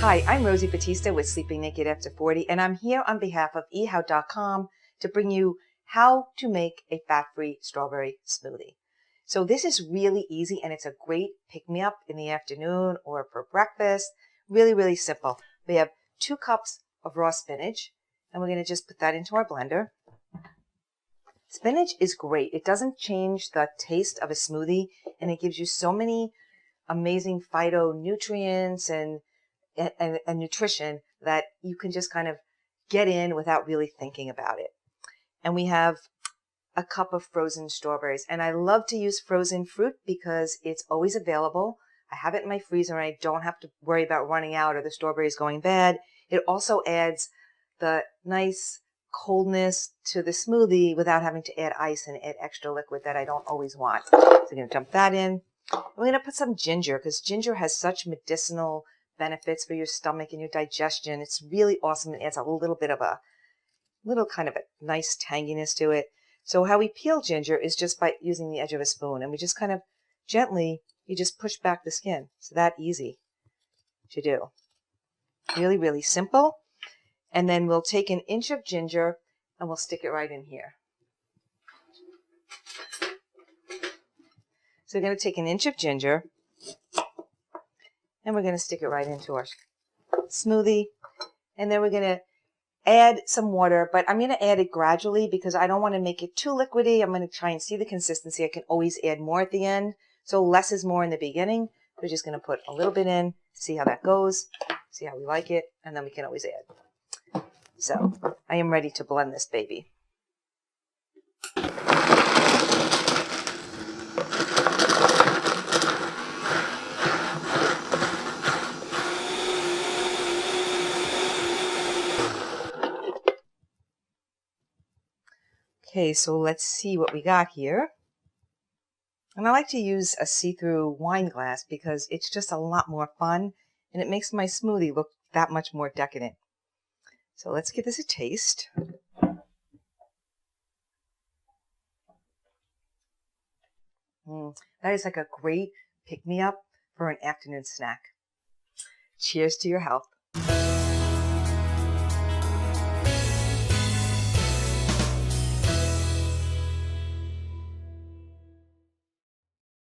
Hi, I'm Rosie Batista with Sleeping Naked After 40, and I'm here on behalf of eHow.com to bring you how to make a fat-free strawberry smoothie. So this is really easy, and it's a great pick-me-up in the afternoon or for breakfast. Really, really simple. We have 2 cups of raw spinach, and we're going to just put that into our blender. Spinach is great. It doesn't change the taste of a smoothie, and it gives you so many amazing phytonutrients and nutrition that you can just kind of get in without really thinking about it. And we have a cup of frozen strawberries. And I love to use frozen fruit because it's always available. I have it in my freezer and I don't have to worry about running out or the strawberries going bad. It also adds the nice coldness to the smoothie without having to add ice and add extra liquid that I don't always want. So I'm going to dump that in. We're going to put some ginger because ginger has such medicinal benefits for your stomach and your digestion. It's really awesome. It adds a little bit of a kind of a nice tanginess to it. So how we peel ginger is just by using the edge of a spoon, and we just kind of gently, you just push back the skin. It's that easy to do. Really, really simple. And then we'll take an inch of ginger and we'll stick it right in here. So we're going to take an inch of ginger and we're going to stick it right into our smoothie. And then we're going to add some water, but I'm going to add it gradually because I don't want to make it too liquidy. I'm going to try and see the consistency. I can always add more at the end. So less is more in the beginning. We're just going to put a little bit in, see how that goes, see how we like it, and then we can always add. So I am ready to blend this baby. Okay, so let's see what we got here. And I like to use a see-through wine glass because it's just a lot more fun and it makes my smoothie look that much more decadent. So let's give this a taste. That is like a great pick-me-up for an afternoon snack. Cheers to your health.